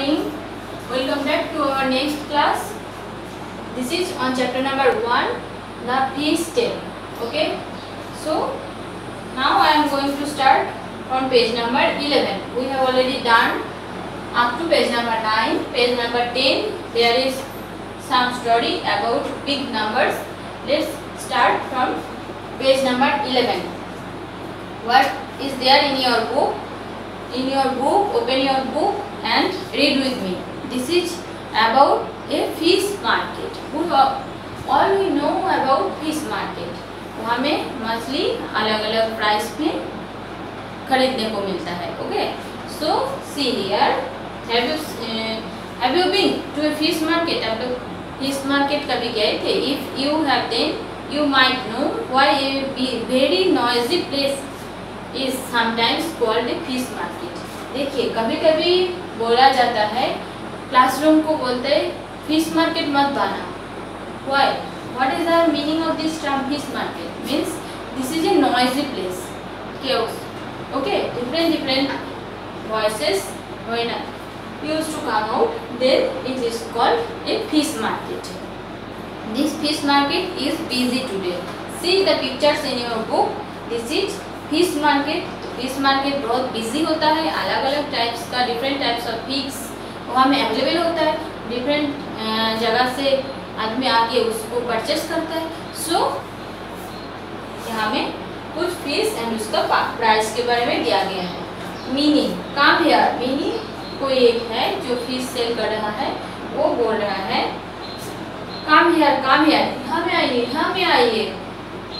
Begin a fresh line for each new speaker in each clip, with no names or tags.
morning. Welcome back to our next class. This is on chapter number 1, the fees tale. Okay. So now I am going to start from page number 11. We have already done up to page number 9. Page number 10, there is some story about big numbers. Let's start from page number 11. What is there in your book? In your book, open your book and read with me. This is about a fish market. All we know about fish market. वहाँ में मछली अलग अलग price में खरीदने को मिलता है. Okay. So see here. Have you been to a fish market? आप लोग fish market कभी गए थे? If you have, then you might know why a very noisy place is sometimes called a fish market. देखिए कभी कभी बोला जाता है, क्लासरूम को बोलते हैं फिश मार्केट मत बना. Why? What is the meaning of this term fish market? Means this is a noisy place. Chaos. Okay, different voices when used to come out, then it is called a fish market. This fish market is busy today. See the pictures in your book. This is fish market. Fish market बहुत busy होता है. अलग अलग types का different types of fish वहाँ में available होता है. डिफरेंट जगह से आदमी आके उसको परचेस करता है. सो यहाँ में कुछ फिश एंड उसका प्राइस के बारे में दिया गया है. मीनिंग काम हियर. मीनिंग कोई एक है जो फिश सेल कर रहा है, वो बोल रहा है काम हियर यहाँ में आइए.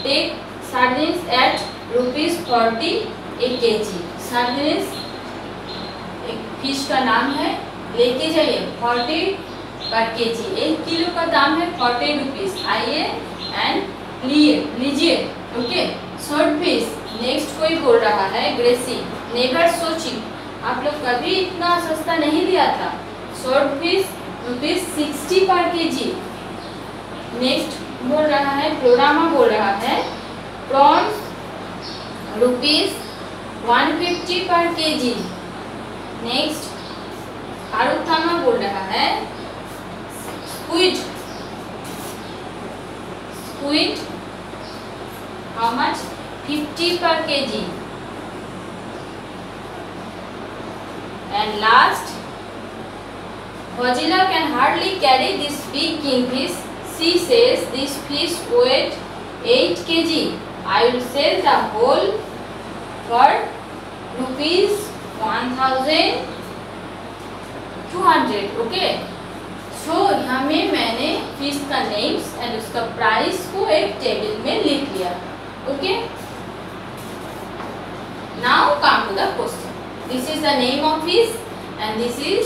टेक सार्डिन्स एट ₹40 एक केजी. सार्डिन्स एक फिश का नाम है, लेके जाइए 40 पर केजी. 1 किलो का दाम है 40 रुपीज़. आइए एंड लीजिए. ओके. Short fish. नेक्स्ट कोई बोल रहा है ग्रेसी. नेवर सोची, आप लोग कभी इतना सस्ता नहीं लिया था. शॉर्ट फिश ₹60 पर केजी. नेक्स्ट बोल रहा है प्रोरामा बोल रहा है प्रॉन्स ₹150 पर केजी. नेक्स्ट कारुथामा बोल रहा है स्क्विड हाउ मच 50 पर KG. And last Godzilla can hardly carry this big kingfish. She says this fish weight 8 kg. I will sell the whole for ₹1,200. Okay. सो यहाँ में मैंने फिश का नेम्स एंड उसका price को एक टेबल में लिख लिया. Okay. Now come to the question. This is the name of fish and this is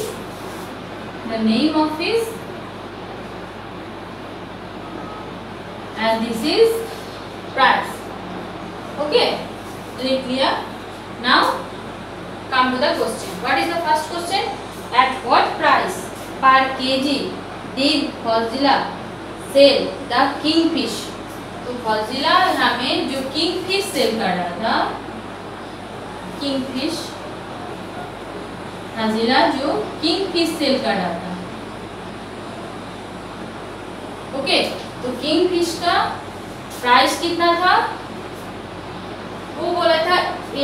the name of fish and this is price. Okay, लिख लिया. Now come to the question. What is the first question? At what price per kg did Godzilla sell the kingfish? तो Godzilla हमें जो kingfish cell कर रहा था, kingfish Godzilla जो kingfish cell कर रहा था. ओके. तो किंगफिश का प्राइस कितना था? वो बोला था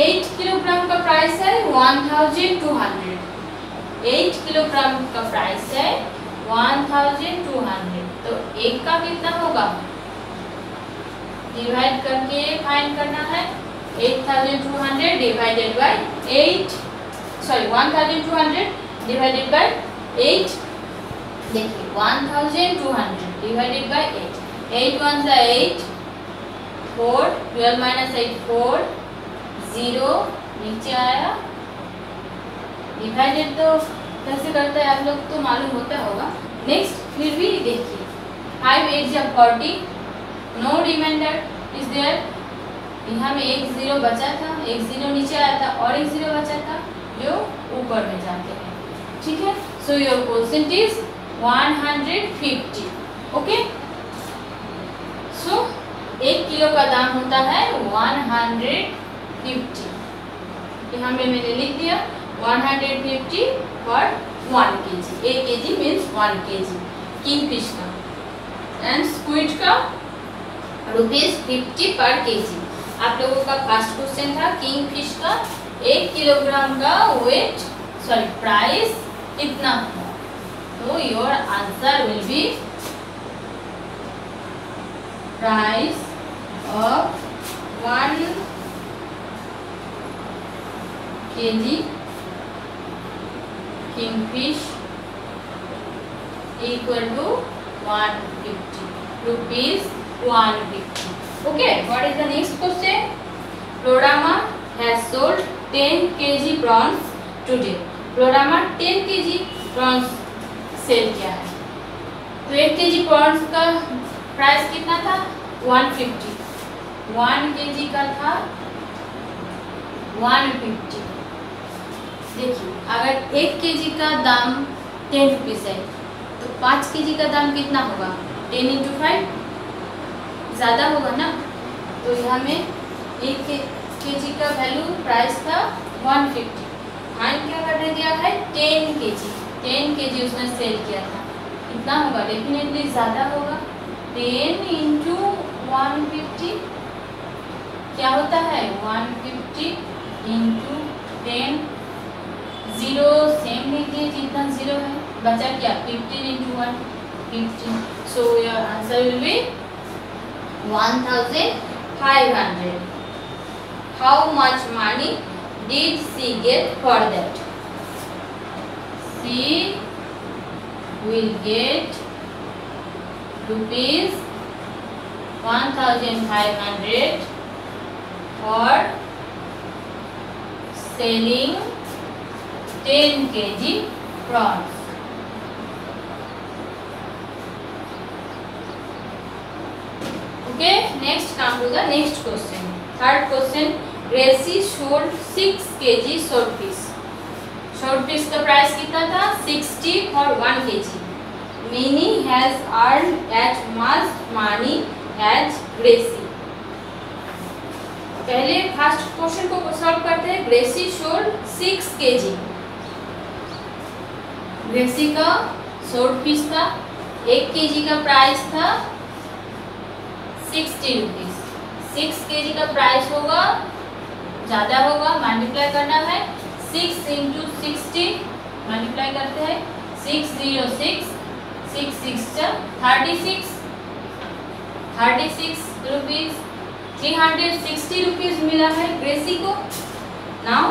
8 किलोग्राम का प्राइस है 1200. 8 किलोग्राम का प्राइस है 1200. तो एक का कितना होगा? डिवाइड करके फाइंड करना है. 8200 divided by 8. Sorry 1200 divided by 8. देखिए 1200 divided by 8. 8 ones are 8. 4. 12 minus 8 4. 0 नीचे आया. डिवाइडेड तो कैसे करते हैं आप लोग तो मालूम होता होगा. नेक्स्ट फिर भी देखिए 5 8 या 40. No remainder is there. यहाँ में एक 0 बचा था, एक 0 नीचे आया था और एक 0 बचा था जो ऊपर में जाते हैं. ठीक है. So your question is 150. Okay. So 1 kilo का दाम होता है 150. यहाँ में मैंने लिख दिया 150 पर 1 kg. 1 kg means 1 kg. Kingfish का एंड स्क्विड का ₹50 पर केजी. आप लोगों का फर्स्ट क्वेश्चन था किंगफिश का 1 किलोग्राम का वेट प्राइस कितना था. तो your answer will B price of 1 kg kingfish equal to 150 rupees 150. Okay, what is the next question? Prodama has sold 10 kg prawns today. Prodama 10 kg prawns cell किया है. तो 1 kg prawns का price कितना था 150. 1 kg का था 150. देखिए अगर 1 kg का दाम 10 रुपीज़ है तो 5 kg का दाम कितना होगा 10 × 5 ज़्यादा होगा ना. तो यहाँ में 1 kg का वैल्यू प्राइस था 150. फाइन क्या कर दिया है 10 kg उसने सेल किया था. कितना होगा डेफिनेटली ज़्यादा होगा. 10 × 150 क्या होता है 150 × 10. 0 सेम लीजिए जितना 0 है. बचा क्या 15 × 1 15. So your answer will be 1500. How much money did she get for that. She will get ₹1500 for selling 10 kg prawns. Okay, next come to the next question. Third question. Gracie sold 6 kg swordfish. Swordfish का price कितना था 60 for 1 kg. Minnie has earned as much money as Gracie. पहले first question को solve करते हैं. Gracy sold 6 kg. Gracy का स्वordfish था 1 kg का प्राइस था 60 रुपीज. 6 kg का प्राइस होगा ज़्यादा होगा. मल्टीप्लाई करना है 6 × 60 मल्टीप्लाई करते हैं 606 6 6 36 रुपीज. 360 रुपीज मिला है ग्रेसी को. Now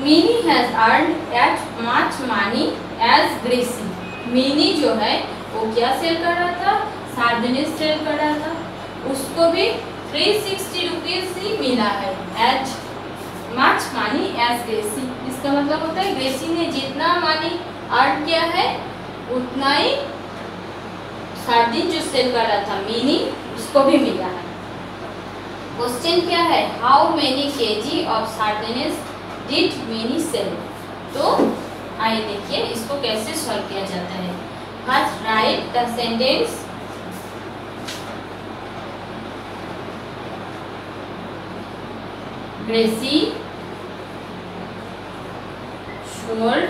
Mini has earned as much money as Gracie. Mini जो है वो क्या सेल कर रहा था सार्डिनिस सेल कर रहा था. उसको भी 360 रुपीज ही मिला है as much money as Gracie. इसका मतलब होता है ग्रेसी ने जितना मनी अर्न किया है उतना ही सार्डिन जो सेल कर रहा था मिनी उसको भी मिला है. क्वेश्चन क्या है how many kg of sardines did Mini sell. तो आइए देखिए इसको कैसे सॉल्व किया जाता है. First write the sentence. Gracy sold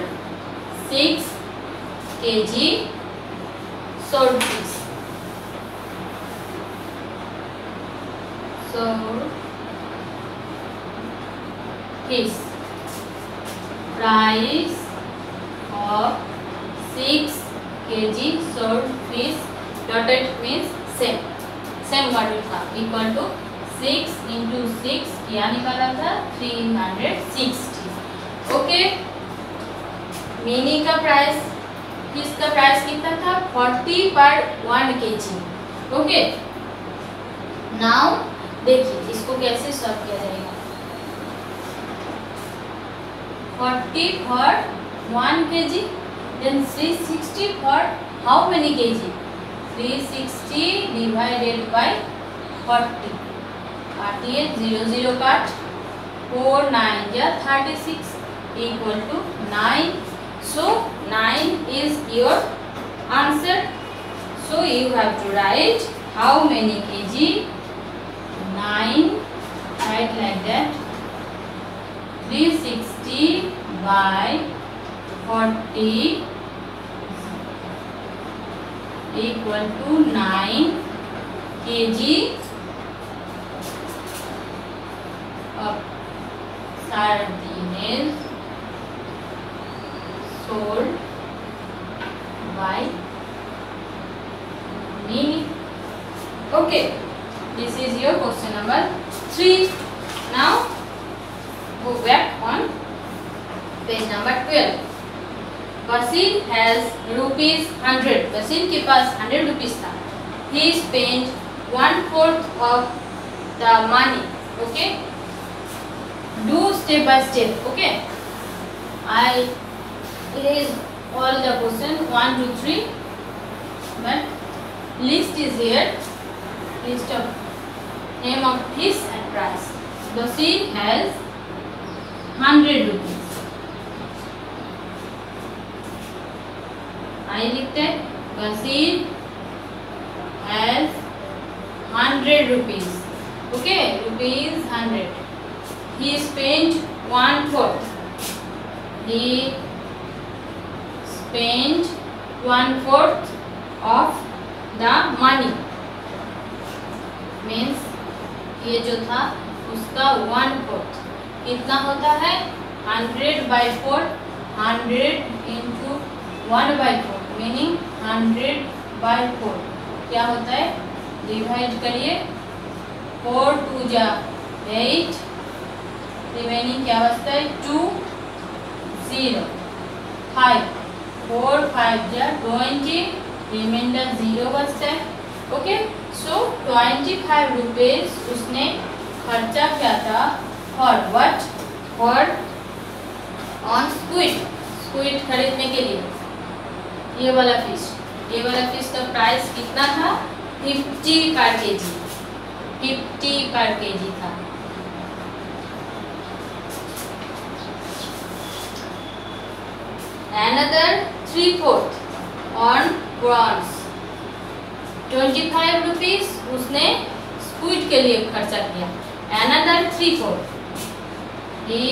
6 kg swordfish. His price of 6 kg swordfish dotted means same word था equal to 6 × 6 क्या निकाला था 360. ओके. मिनी का प्राइस फिश का प्राइस कितना था 40 पर 1 kg. ओके. नाउ देखिए इसको कैसे सॉल्व किया जाएगा. 40 for 1 kg then 360 for how many kg 360 divided by 40. काटिए 0 0 काट 4 9 या 36 equal to 9. So 9 is your answer. So you have to write how many kg 9 write like that 360 by 40 equal to 9 kg of sardines sold by me. Okay, this is your question number 3. Now go back on page number 12. Basil has rupees 100. Basil के पास 100 rupees था. He spent 1/4 of the money. Okay. Do step by step. Okay. I erase all the question 1 to 3. But list is here. List of name of fish and price. Basil has 100 rupees. I लिखते हैं Basil has 100 rupees. Okay, rupees 100. He spent 1/4. He spent 1/4 of the money. Means ये जो था उसका 1/4 कितना होता है 100/4. 100 into 1/4 meaning 100/4 क्या होता है डिवाइड करिए 4 2 जा 8 रिमेनिंग क्या बचता है 2 0 5 4 5 जा 20 रिमाइंडर 0 बचता है. ओके, सो 25 रुपीज उसने खर्चा किया था for what for on squid खरीदने के लिए. ये वाला फिश का प्राइस कितना था 50 पर केजी. 50 पर केजी था. Another 3/4 on prawns. 25 रुपीज उसने स्क्विड के लिए खर्चा किया. Another 3/4 he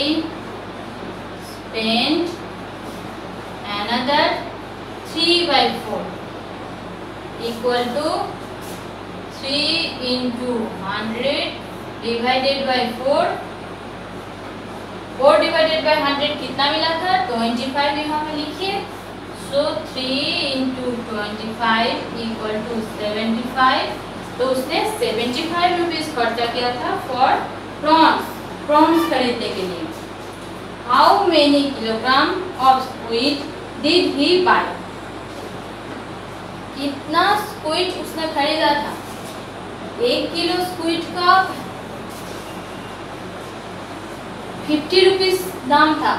spent another 3/4 equal to 3 into 100 divided by 4. 4 divided by 100 कितना मिला था 25 यहाँ पे लिखिए. So 3 into 25 equal to 75. तो उसने 75 रुपीज खर्चा किया था फॉर प्रॉन्स खरीदने के लिए. How many kilogram of squid did he buy? कितना स्क्विड उसने खरीदा था 1 किलो स्क्विड का 50 रुपीज दाम था.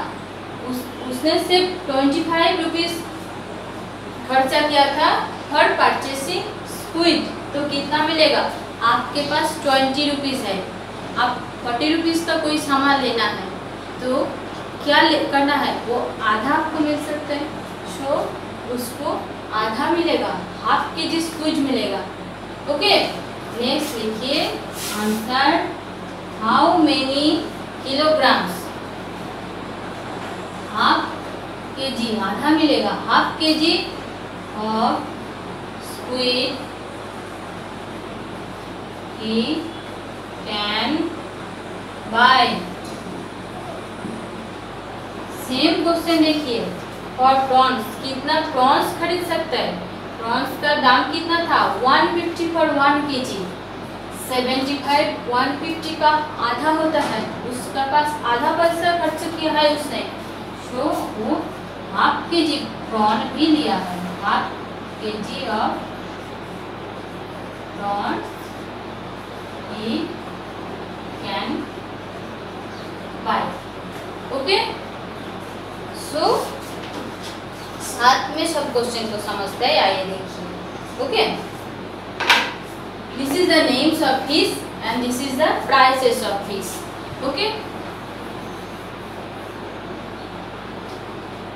उसने सिर्फ 25 रुपीज खर्चा किया था फॉर परचेसिंग स्क्विड. तो कितना मिलेगा आपके पास 20 रुपीज है. आप 40 रुपीज का कोई सामान लेना है तो क्या करना है वो आधा आपको मिल सकता है. सो उसको आधा मिलेगा हाफ केजी स्क्विड मिलेगा. ओके, नेक्स्ट लिखिए answer how many kilograms. Half KG आधा मिलेगा. Half KG of squid he can buy. Same question देखिए फॉर प्रॉन्स कितना प्रॉन्स खरीद सकता है. प्रॉन्स का दाम कितना था 150 फॉर 1 केजी. 75 150 का आधा होता है. उसका पास आधा पैसा खर्च किया है उसने. सो वो हाफ केजी प्रॉन भी लिया है. Half KG of prawn he can buy. Okay, so साथ में सब क्वेश्चन को समझते हैं. आइए देखिए. Okay, this is the names of fish and this is the prices of fish. Okay,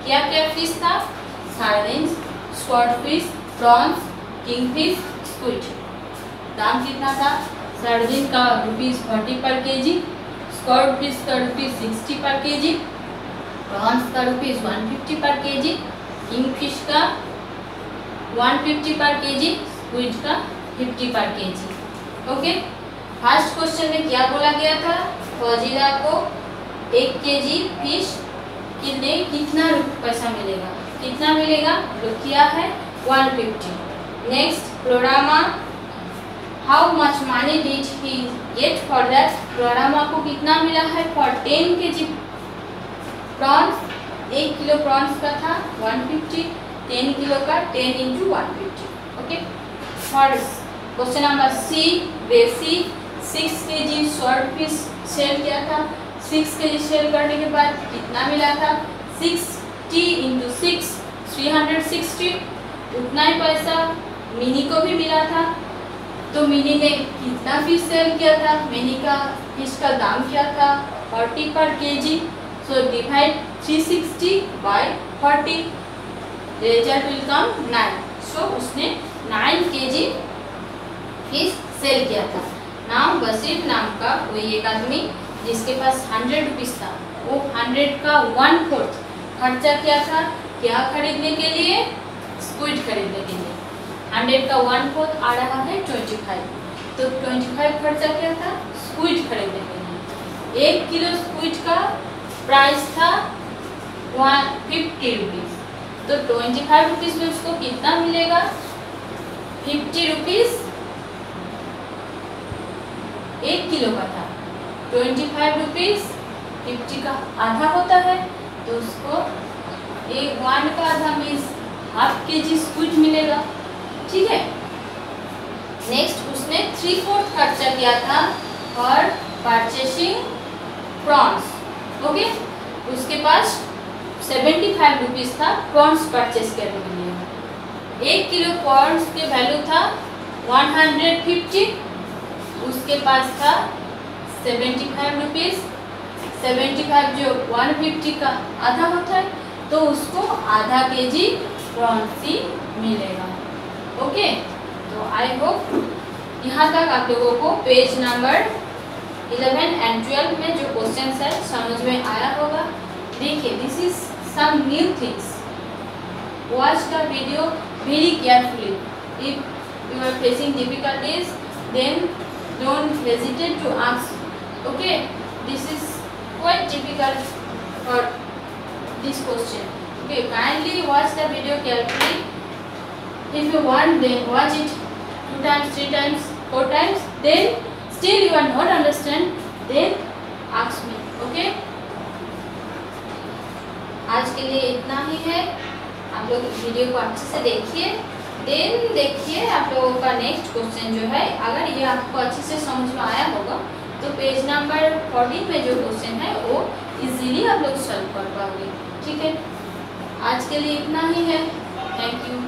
क्या क्या फिश था sardines, swordfish, prawns, kingfish, squid. दाम कितना था सार्डिन का ₹40 पर केजी, स्वॉर्डफिश का ₹60 पर केजी, प्रॉन्स का ₹150 पर केजी, किंगफिश का 150 पर केजी, स्क्विड का 50 पर केजी। ओके, फर्स्ट क्वेश्चन में क्या बोला गया था, फौजिला को 1 केजी फिश कितना पैसा मिलेगा, कितना मिलेगा, तो क्या है 150। Next, Florama, how much money did he get for that, Florama को कितना मिला है for 10 KG prawns, 1 kilo prawns का था 150, 10 किलो का 10 × 150। Okay, first question number C, Bessie 6 KG short fish cell किया था, 6 केजी सेल करने के बाद कितना मिला था, 60 × 6 360, उतना ही पैसा मिनी को भी मिला था। तो मिनी ने कितना फिश सेल किया था, मिनी का फिश का दाम क्या था 40 पर K G, so divide 360 by 40, result will come 9। So उसने 9 केजी फिश सेल किया था। नाम वसीम नाम का कोई एक आदमी जिसके पास 100 रुपीज़ था, वो 100 का 1/4 खर्चा किया था, क्या खरीदने के लिए, स्क्विड खरीदने के लिए। 100 का 1/4 आ रहा है 25, तो 25 खर्चा किया था स्क्विड खरीदने के लिए। 1 किलो स्क्विड का प्राइस था 150 रुपीज़, तो 25 रुपीज़ में उसको कितना मिलेगा, 50 रुपीज़ 1 किलो का था, 25 रुपीज़ 50 का आधा होता है, तो उसको 1 का आधा मीन्स ½ केजी स्क्विड मिलेगा। ठीक है, नेक्स्ट उसने 3/4 खर्चा किया था फॉर परचेसिंग प्रॉन्स। ओके, उसके पास 75 रुपीज़ था प्रॉन्स परचेस करने के लिए। 1 किलो प्रॉन्स के वैल्यू था 150, उसके पास था 75 रुपीज़, 75 जो 150 का आधा होता है, तो उसको आधा केजी प्रॉन्स ही मिलेगा। ओके, तो आई होप यहाँ तक आप लोगों को पेज नंबर 11 एंड 12 में जो क्वेश्चन है समझ में आया होगा। देखिए, this is some new things, watch the video very carefully. If you are facing difficulties then don't hesitate to ask. Okay, this is quite difficult for this question. Okay, kindly watch the video carefully. If you want, then watch it 2 times, 3 times, 4 times, then still you are not understand, then ask me. Okay, आज के लिए इतना ही है। आप लोग video को अच्छे से देखिए, देन देखिए आप लोगों का नेक्स्ट क्वेश्चन जो है, अगर ये आपको अच्छे से समझ में आया होगा तो पेज नंबर 14 में जो क्वेश्चन है वो इजीली आप लोग सॉल्व कर पाओगे। ठीक है, आज के लिए इतना ही है। Thank you.